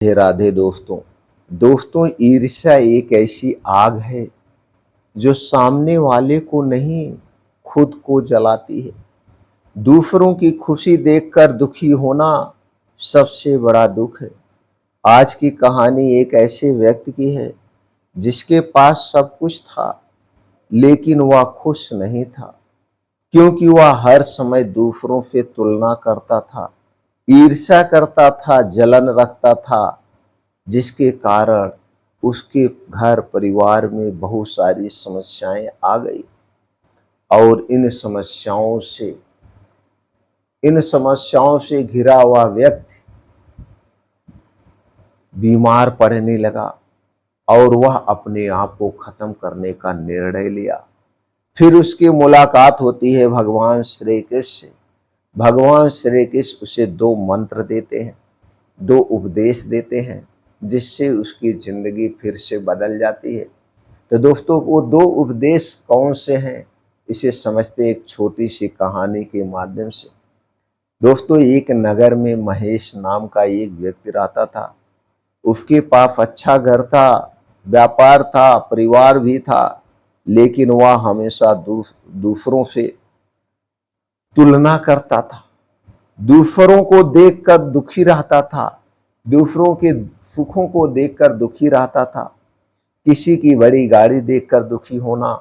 राधे राधे दोस्तों। ईर्ष्या एक ऐसी आग है जो सामने वाले को नहीं, खुद को जलाती है। दूसरों की खुशी देखकर दुखी होना सबसे बड़ा दुख है। आज की कहानी एक ऐसे व्यक्ति की है जिसके पास सब कुछ था, लेकिन वह खुश नहीं था, क्योंकि वह हर समय दूसरों से तुलना करता था, ईर्ष्या करता था, जलन रखता था, जिसके कारण उसके घर परिवार में बहुत सारी समस्याएं आ गई। और इन समस्याओं से घिरा हुआ व्यक्ति बीमार पड़ने लगा और वह अपने आप को खत्म करने का निर्णय लिया। फिर उसकी मुलाकात होती है भगवान श्री कृष्ण से। भगवान श्री कृष्ण उसे दो मंत्र देते हैं, दो उपदेश देते हैं, जिससे उसकी जिंदगी फिर से बदल जाती है। तो दोस्तों, वो दो उपदेश कौन से हैं, इसे समझते एक छोटी सी कहानी के माध्यम से। दोस्तों, एक नगर में महेश नाम का एक व्यक्ति रहता था। उसके पास अच्छा घर था, व्यापार था, परिवार भी था, लेकिन वह हमेशा दूसरों से तुलना करता था, दूसरों को देखकर दुखी रहता था, दूसरों के सुखों को देखकर दुखी रहता था। किसी की बड़ी गाड़ी देखकर दुखी होना,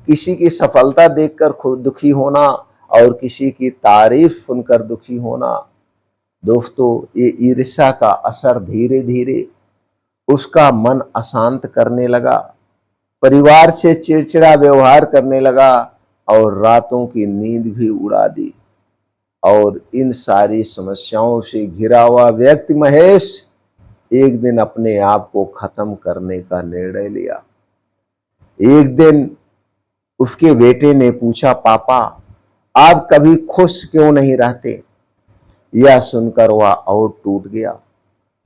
किसी की सफलता देखकर खुद दुखी होना और किसी की तारीफ सुनकर दुखी होना। दोस्तों, ये ईर्ष्या का असर धीरे धीरे उसका मन अशांत करने लगा, परिवार से चिड़चिड़ा व्यवहार करने लगा और रातों की नींद भी उड़ा दी। और इन सारी समस्याओं से घिरा हुआ व्यक्ति महेश एक दिन अपने आप को खत्म करने का निर्णय लिया। एक दिन उसके बेटे ने पूछा, पापा, आप कभी खुश क्यों नहीं रहते? यह सुनकर वह और टूट गया।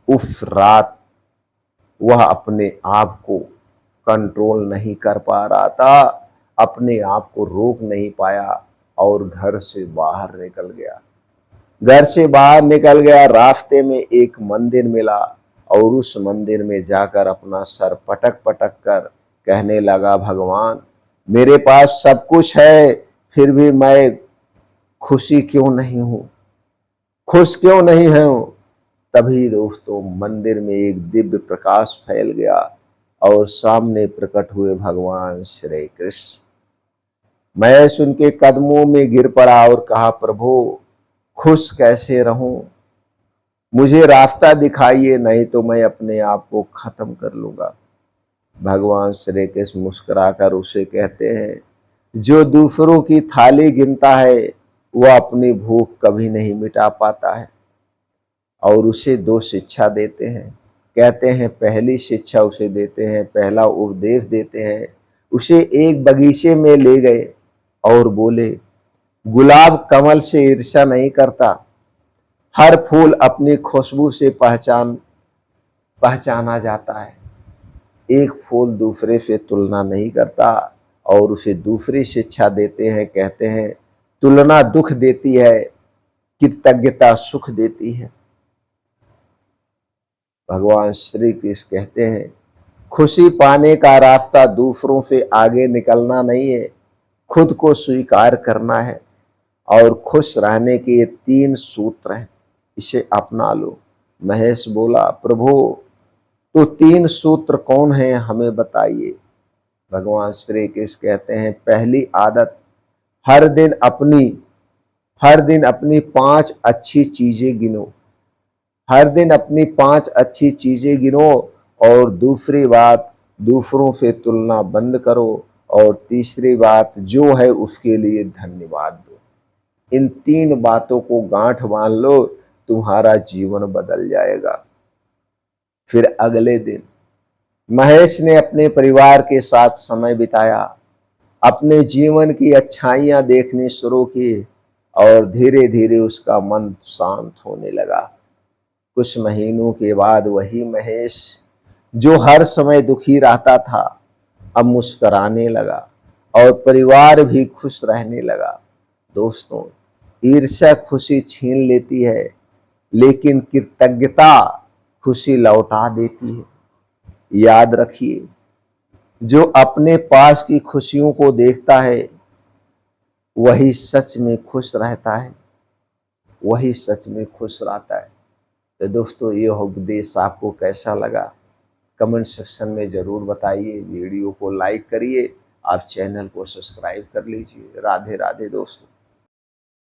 उस रात वह अपने आप को कंट्रोल नहीं कर पा रहा था, अपने आप को रोक नहीं पाया और घर से बाहर निकल गया। रास्ते में एक मंदिर मिला और उस मंदिर में जाकर अपना सर पटक पटक कर कहने लगा, भगवान, मेरे पास सब कुछ है, फिर भी मैं खुश क्यों नहीं हूं। तभी दोस्तों, मंदिर में एक दिव्य प्रकाश फैल गया और सामने प्रकट हुए भगवान श्री कृष्ण। महेश उनके कदमों में गिर पड़ा और कहा, प्रभु, खुश कैसे रहूं? मुझे रास्ता दिखाइए, नहीं तो मैं अपने आप को खत्म कर लूंगा। भगवान श्री कृष्ण मुस्कुराकर उसे कहते हैं, जो दूसरों की थाली गिनता है वह अपनी भूख कभी नहीं मिटा पाता है। और उसे दो शिक्षा देते हैं। कहते हैं, पहली शिक्षा उसे देते हैं, पहला उपदेश देते हैं। उसे एक बगीचे में ले गए और बोले, गुलाब कमल से ईर्ष्या नहीं करता, हर फूल अपनी खुशबू से पहचाना जाता है। एक फूल दूसरे से तुलना नहीं करता। और उसे दूसरी शिक्षा देते हैं, कहते हैं, तुलना दुख देती है, कृतज्ञता सुख देती है। भगवान श्री कृष्ण कहते हैं, खुशी पाने का रास्ता दूसरों से आगे निकलना नहीं है, खुद को स्वीकार करना है। और खुश रहने के ये 3 सूत्र हैं, इसे अपना लो। महेश बोला, प्रभु, तो 3 सूत्र कौन है, हमें बताइए। भगवान श्री कृष्ण कहते हैं, पहली आदत, हर दिन अपनी 5 अच्छी चीजें गिनो। हर दिन अपनी 5 अच्छी चीजें गिनो। और दूसरी बात, दूसरों से तुलना बंद करो। और तीसरी बात जो है उसके लिए धन्यवाद दो। इन 3 बातों को गांठ बांध लो, तुम्हारा जीवन बदल जाएगा। फिर अगले दिन महेश ने अपने परिवार के साथ समय बिताया, अपने जीवन की अच्छाइयां देखनी शुरू की और धीरे धीरे उसका मन शांत होने लगा। कुछ महीनों के बाद वही महेश जो हर समय दुखी रहता था, अब मुस्कुराने लगा और परिवार भी खुश रहने लगा। दोस्तों, ईर्ष्या खुशी छीन लेती है, लेकिन कृतज्ञता खुशी लौटा देती है। याद रखिए, जो अपने पास की खुशियों को देखता है वही सच में खुश रहता है, वही सच में खुश रहता है। तो दोस्तों, यह उपदेश आपको कैसा लगा कमेंट सेक्शन में ज़रूर बताइए। वीडियो को लाइक करिए, आप चैनल को सब्सक्राइब कर लीजिए। राधे राधे दोस्तों।